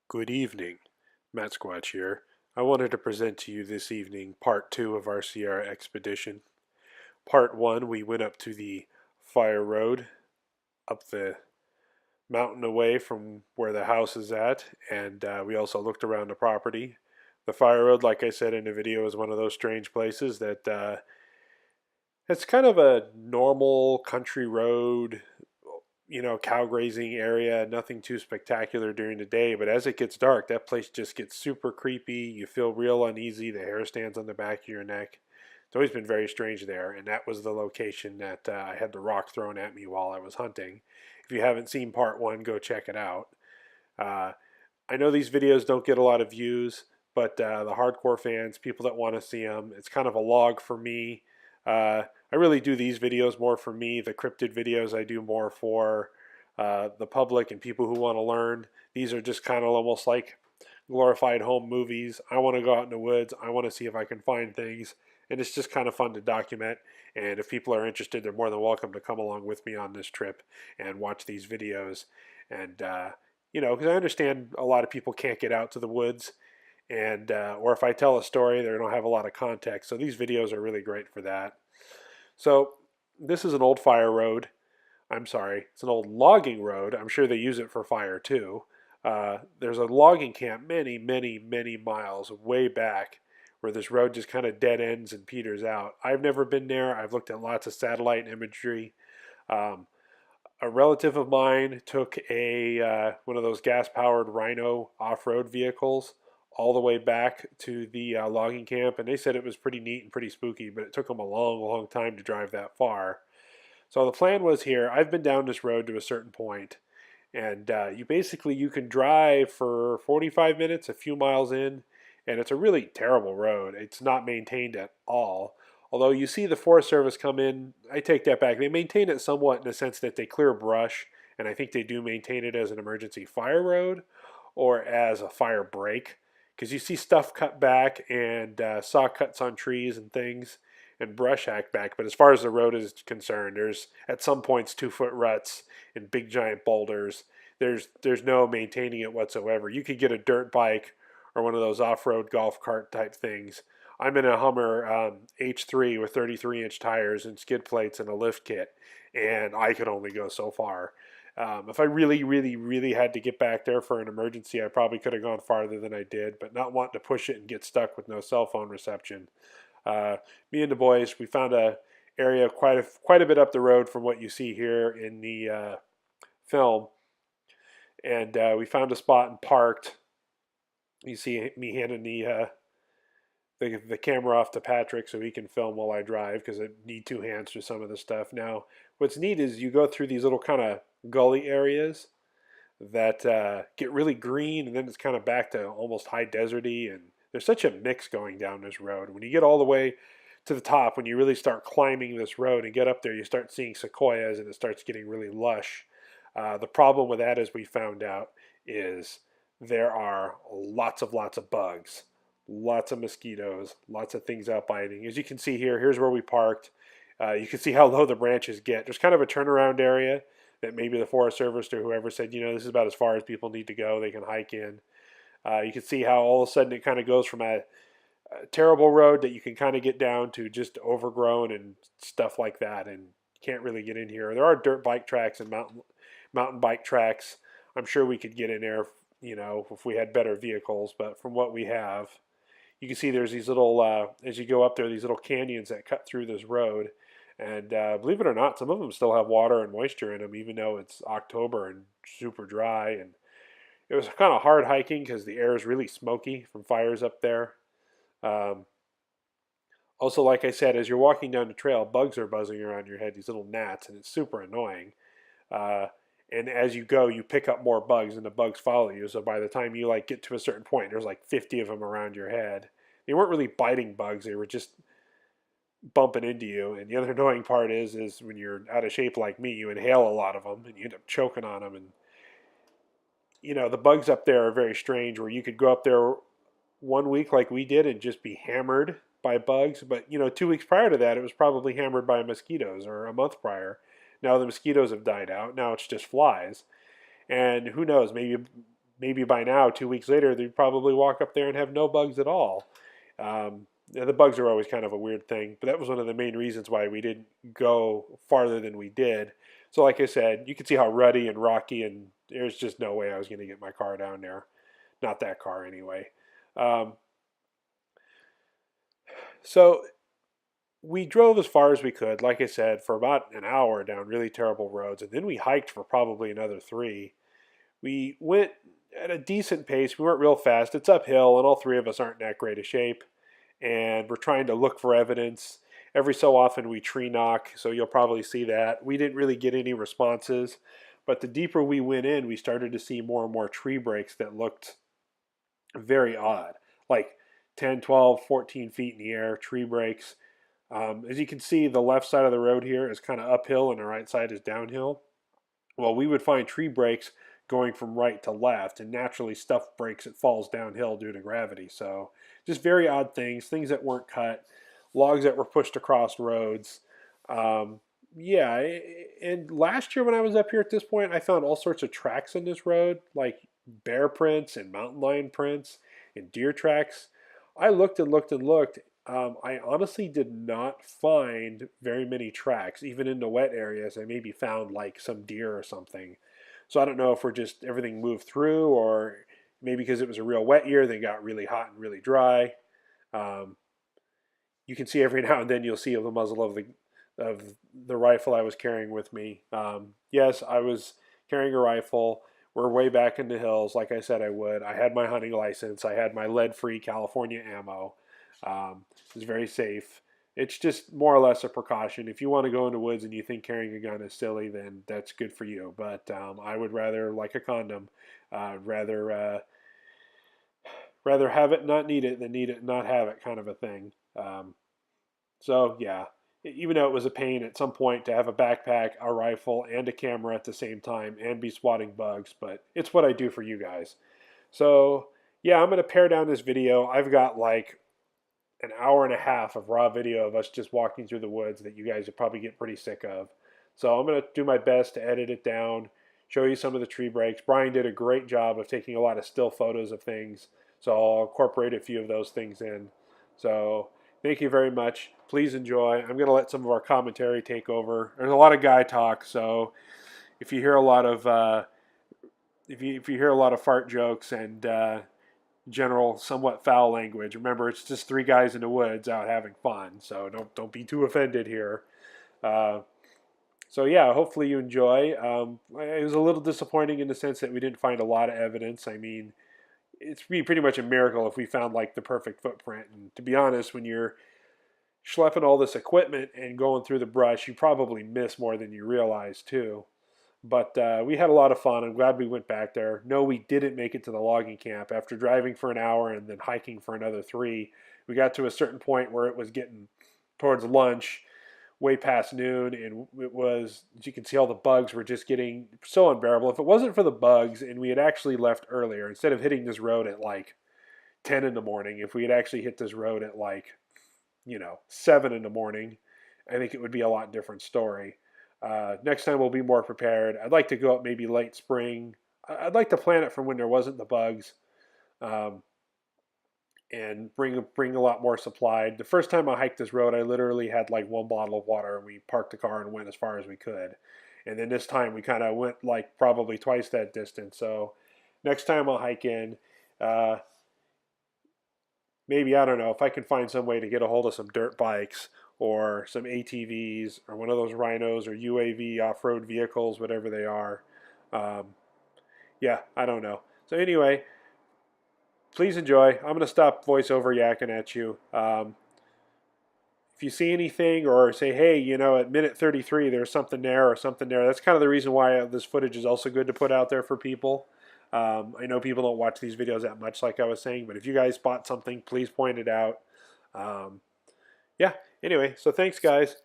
Good evening, Mattsquatch here. I wanted to present to you this evening part 2 of our Sierra expedition. Part 1, we went up to the fire road, up the mountain away from where the house is at, and we also looked around the property. The fire road, like I said in the video, is one of those strange places that it's kind of a normal country road, cow grazing area, nothing too spectacular during the day, but as it gets dark, that place just gets super creepy. You feel real uneasy. The hair stands on the back of your neck. It's always been very strange there, and that was the location that I had the rock thrown at me while I was hunting. If you haven't seen part 1, go check it out. Uh, I know these videos don't get a lot of views, but the hardcore fans, people that want to see them, it's kind of a log for me. I really do these videos more for me. The cryptid videos I do more for the public and people who want to learn. These are just kind of almost like glorified home movies. I want to go out in the woods. I want to see if I can find things. And it's just kind of fun to document. And if people are interested, they're more than welcome to come along with me on this trip and watch these videos. And, because I understand a lot of people can't get out to the woods. And or if I tell a story, they don't have a lot of context. So these videos are really great for that. So this is an old fire road. I'm sorry, it's an old logging road. I'm sure they use it for fire too. There's a logging camp many, many, many miles way back where this road just kind of dead ends and peters out. I've never been there. I've looked at lots of satellite imagery. Um, a relative of mine took a one of those gas-powered Rhino off-road vehicles all the way back to the logging camp, and they said it was pretty neat and pretty spooky, but it took them a long, long time to drive that far. So the plan was here. I've been down this road to a certain point, and you can drive for 45 minutes, a few miles in, and it's a really terrible road. It's not maintained at all. Although you see the Forest Service come in, I take that back. They maintain it somewhat in the sense that they clear brush, and I think they do maintain it as an emergency fire road or as a fire break. Because you see stuff cut back and saw cuts on trees and things and brush hacked back. But as far as the road is concerned, there's at some points 2-foot ruts and big giant boulders. There's no maintaining it whatsoever. You could get a dirt bike or one of those off-road golf cart type things. I'm in a Hummer H3 with 33-inch tires and skid plates and a lift kit, and I could only go so far. If I really, really, really had to get back there for an emergency, I probably could have gone farther than I did, but not wanting to push it and get stuck with no cell phone reception. Me and the boys, we found a area quite a bit up the road from what you see here in the film, and we found a spot and parked. You see me handing the camera off to Patrick so he can film while I drive because I need 2 hands for some of the stuff. Now, what's neat is you go through these little kind of gully areas that get really green, and then it's kind of back to almost high deserty, and there's such a mix going down this road. When you get all the way to the top, when you really start climbing this road and get up there, you start seeing sequoias, and it starts getting really lush. The problem with that, as we found out, is there are lots of bugs, lots of mosquitoes, lots of things out biting. As you can see here, here's where we parked. You can see how low the branches get. There's kind of a turnaround area that maybe the Forest Service or whoever said, this is about as far as people need to go. They can hike in. You can see how all of a sudden it kind of goes from a terrible road that you can kind of get down to just overgrown and stuff like that, and can't really get in here. There are dirt bike tracks and mountain bike tracks. I'm sure we could get in there, if we had better vehicles, but from what we have, you can see there's these little, as you go up there, these little canyons that cut through this road. And believe it or not, some of them still have water and moisture in them, even though it's October and super dry. And it was kind of hard hiking because the air is really smoky from fires up there. Also, like I said, as you're walking down the trail, bugs are buzzing around your head, these little gnats, and it's super annoying. And as you go, you pick up more bugs, and the bugs follow you. So by the time you get to a certain point, there's 50 of them around your head. They weren't really biting bugs; they were just bumping into you. And the other annoying part is when you're out of shape like me, you inhale a lot of them, and you end up choking on them. And the bugs up there are very strange. Where you could go up there one week like we did and just be hammered by bugs. But 2 weeks prior to that, it was probably hammered by mosquitoes, or a month prior. Now the mosquitoes have died out. Now it's just flies. And who knows? Maybe by now, 2 weeks later, they'd probably walk up there and have no bugs at all. The bugs are always kind of a weird thing, but that was one of the main reasons why we didn't go farther than we did. So, like I said, you can see how ruddy and rocky, and there's just no way I was going to get my car down there. Not that car, anyway. Um, so we drove as far as we could, like I said, for about an hour down really terrible roads, and then we hiked for probably another three. We went at a decent pace. We weren't real fast. It's uphill, and all three of us aren't in that great a shape. And we're trying to look for evidence. Every so often we tree knock, so you'll probably see that. We didn't really get any responses, but the deeper we went in, we started to see more and more tree breaks that looked very odd, like 10, 12, 14 feet in the air, tree breaks. As you can see, the left side of the road here is kind of uphill and the right side is downhill. Well, we would find tree breaks going from right to left, and naturally stuff breaks, it falls downhill due to gravity. So just very odd things that weren't cut, logs that were pushed across roads. Yeah, and last year when I was up here at this point, I found all sorts of tracks in this road, like bear prints and mountain lion prints and deer tracks. I looked and looked and looked. I honestly did not find very many tracks, even in the wet areas. I maybe found like some deer or something. So I don't know if we're just everything moved through, or maybe because it was a real wet year, they got really hot and really dry. Um, you can see every now and then you'll see the muzzle of the rifle I was carrying with me. Yes, I was carrying a rifle. We're way back in the hills, like I said I would. I had my hunting license. I had my lead-free California ammo. It was very safe. It's just more or less a precaution. If you want to go in the woods and you think carrying a gun is silly, then that's good for you. But I would rather, like a condom, rather have it and not need it than need it and not have it, kind of a thing. So yeah, even though it was a pain at some point to have a backpack, a rifle, and a camera at the same time and be swatting bugs, but it's what I do for you guys. So yeah, I'm going to pare down this video. I've got like an hour and a half of raw video of us just walking through the woods that you guys would probably get pretty sick of. So I'm going to do my best to edit it down, show you some of the tree breaks. Bryan did a great job of taking a lot of still photos of things, so I'll incorporate a few of those things in. So thank you very much. Please enjoy. I'm going to let some of our commentary take over. There's a lot of guy talk, so if you hear a lot of if you hear a lot of fart jokes and general somewhat foul language, remember it's just three guys in the woods out having fun, so don't be too offended here. So yeah, hopefully you enjoy. It was a little disappointing in the sense that we didn't find a lot of evidence. I mean, it's pretty much a miracle if we found like the perfect footprint. And to be honest, when you're schlepping all this equipment and going through the brush, you probably miss more than you realize too. But we had a lot of fun. I'm glad we went back there. No, we didn't make it to the logging camp. After driving for an hour and then hiking for another three, we got to a certain point where it was getting towards lunch, way past noon, and it was, as you can see, all the bugs were just getting so unbearable. If it wasn't for the bugs and we had actually left earlier, instead of hitting this road at like 10 in the morning, if we had actually hit this road at like, 7 in the morning, I think it would be a lot different story. Next time we'll be more prepared. I'd like to go up maybe late spring. I'd like to plan it from when there wasn't the bugs, and bring a lot more supplied. The first time I hiked this road, I literally had like one bottle of water, and we parked the car and went as far as we could. And then this time we kind of went like probably twice that distance. So next time I'll hike in. Maybe, I don't know, if I can find some way to get a hold of some dirt bikes or some ATVs or one of those rhinos or UAV off-road vehicles, whatever they are. Yeah, I don't know. So anyway, please enjoy. I'm going to stop voiceover yakking at you. If you see anything or say, hey, at minute 33 there's something there or something there, that's kind of the reason why this footage is also good to put out there for people. I know people don't watch these videos that much, like I was saying, but if you guys spot something, please point it out. Yeah, anyway, so thanks, guys.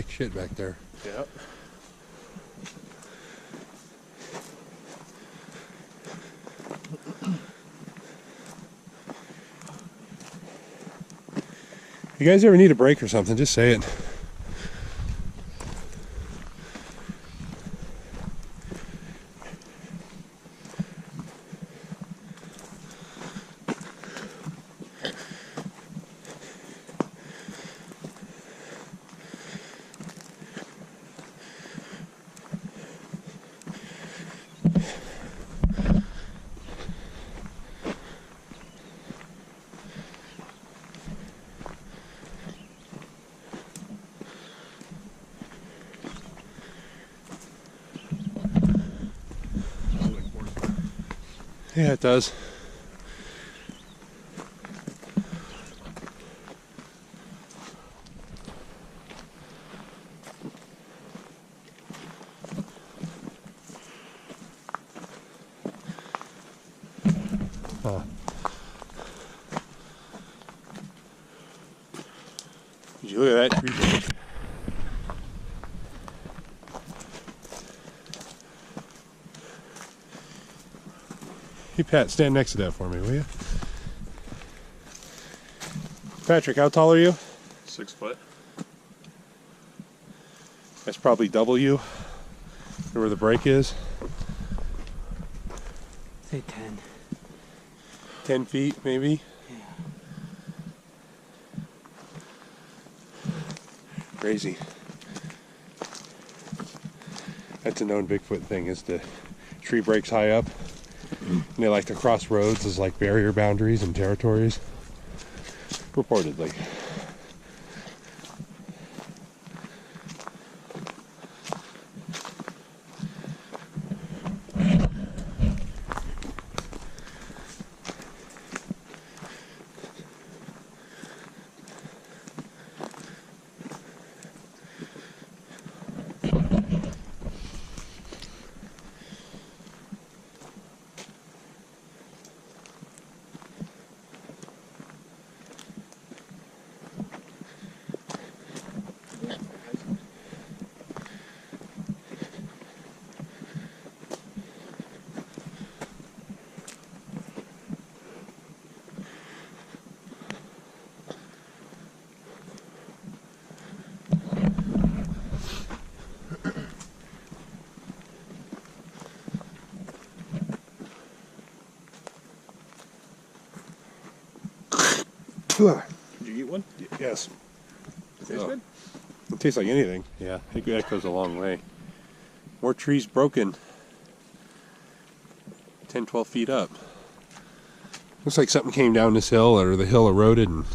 thick shit back there. Yep. You guys ever need a break or something, just say it. Yeah, it does. Huh. Did you look at that tree branch? Hey Pat, stand next to that for me, will you? Patrick, how tall are you? 6 foot. That's probably double you. Where the break is. Say 10. 10 feet, maybe? Yeah. Crazy. That's a known Bigfoot thing, is the tree breaks high up. And they like to cross roads as like barrier boundaries and territories. Reportedly. Did you eat one? Yes. It tastes good? It tastes like anything. Yeah, I think that goes a long way. More trees broken. 10, 12 feet up. Looks like something came down this hill, or the hill eroded, and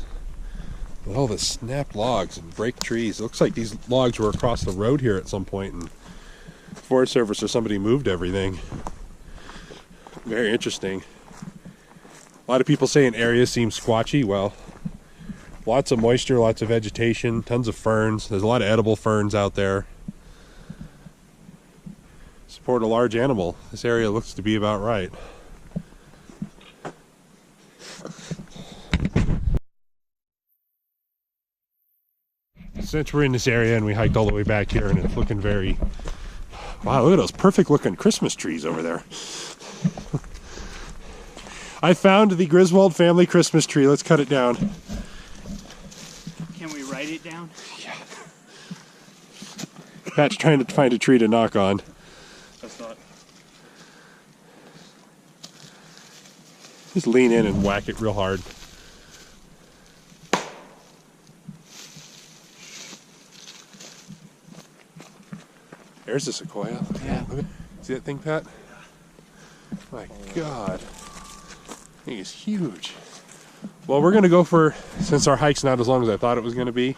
all the snapped logs and break trees. It looks like these logs were across the road here at some point, and Forest Service or somebody moved everything. Very interesting. A lot of people say an area seems squatchy. Well, lots of moisture, lots of vegetation, tons of ferns. There's a lot of edible ferns out there. Support a large animal. This area looks to be about right. Since we're in this area and we hiked all the way back here, and it's looking very... Wow, look at those perfect looking Christmas trees over there. I found the Griswold family Christmas tree. Let's cut it down. Can we write it down? Yeah. Pat's trying to find a tree to knock on. That's not. Just lean in and whack it real hard. There's the sequoia. Yeah. Look at, see that thing, Pat? My God. Thing is huge. Well, we're going to go for, since our hike's not as long as I thought it was going to be,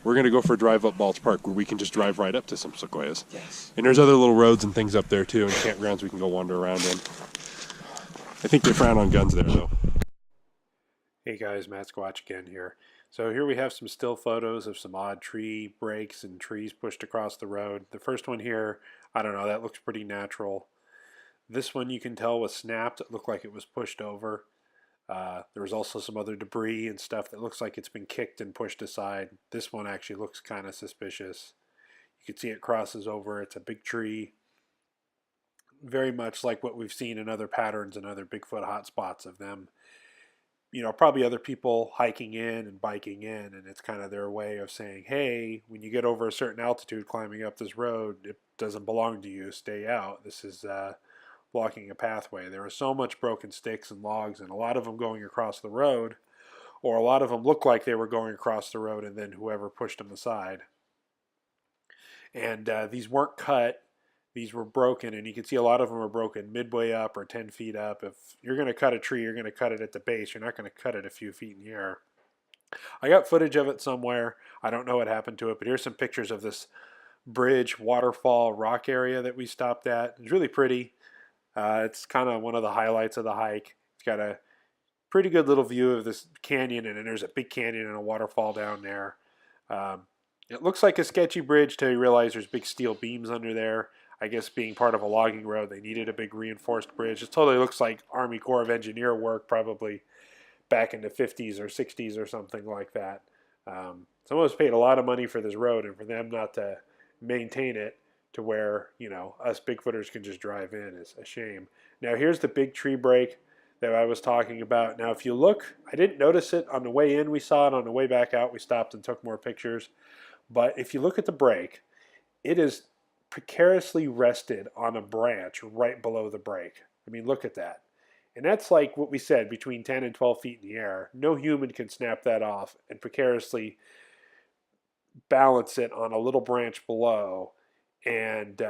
we're going to go for a drive up Balch Park where we can just drive right up to some sequoias. Yes. And there's other little roads and things up there too, and campgrounds we can go wander around in. I think they frown on guns there though. Hey guys, Mattsquatch again here. So here we have some still photos of some odd tree breaks and trees pushed across the road. The first one here, I don't know, that looks pretty natural. This one you can tell was snapped. It looked like it was pushed over. There was also some other debris and stuff that looks like it's been kicked and pushed aside. This one actually looks kind of suspicious. You can see it crosses over. It's a big tree, very much like what we've seen in other patterns and other Bigfoot hotspots of them. Probably other people hiking in and biking in, and it's kind of their way of saying, hey, when you get over a certain altitude climbing up this road, it doesn't belong to you. Stay out. This is blocking a pathway. There was so much broken sticks and logs, and a lot of them going across the road, or a lot of them looked like they were going across the road, and then whoever pushed them aside. And these weren't cut. These were broken, and you can see a lot of them are broken midway up or 10 feet up. If you're going to cut a tree, you're going to cut it at the base. You're not going to cut it a few feet in the air. I got footage of it somewhere. I don't know what happened to it, but here's some pictures of this bridge, waterfall, rock area that we stopped at. It's really pretty. It's kind of one of the highlights of the hike. It's got a pretty good little view of this canyon, and then there's a big canyon and a waterfall down there. It looks like a sketchy bridge till you realize there's big steel beams under there. I guess being part of a logging road, they needed a big reinforced bridge. It totally looks like Army Corps of Engineer work, probably back in the 50s or 60s or something like that. Someone's paid a lot of money for this road, and for them not to maintain it to where, us Bigfooters can just drive in is a shame. Now, here's the big tree break that I was talking about. Now, if you look, I didn't notice it on the way in. We saw it on the way back out. We stopped and took more pictures. But if you look at the break, it is precariously rested on a branch right below the break. I mean, look at that. And that's like what we said, between 10 and 12 feet in the air. No human can snap that off and precariously balance it on a little branch below and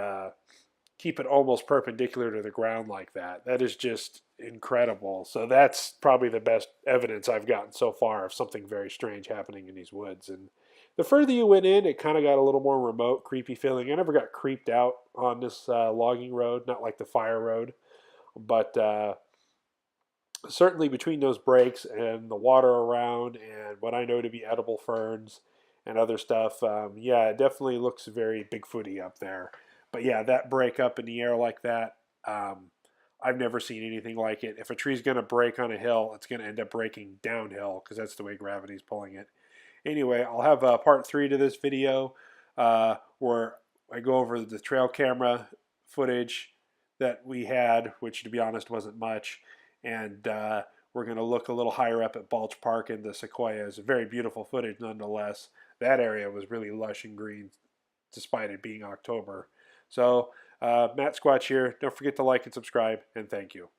keep it almost perpendicular to the ground like that. That is just incredible. So that's probably the best evidence I've gotten so far of something very strange happening in these woods. And the further you went in, it kind of got a little more remote, creepy feeling. I never got creeped out on this logging road, not like the fire road. But certainly between those breaks and the water around and what I know to be edible ferns and other stuff, yeah, it definitely looks very Bigfooty up there. But yeah, that break up in the air like that, I've never seen anything like it. If a tree's going to break on a hill, it's going to end up breaking downhill because that's the way gravity's pulling it. Anyway, I'll have part 3 to this video where I go over the trail camera footage that we had, which to be honest wasn't much. And we're going to look a little higher up at Balch Park and the sequoias. Very beautiful footage nonetheless. That area was really lush and green despite it being October. So, Mattsquatch here. Don't forget to like and subscribe, and thank you.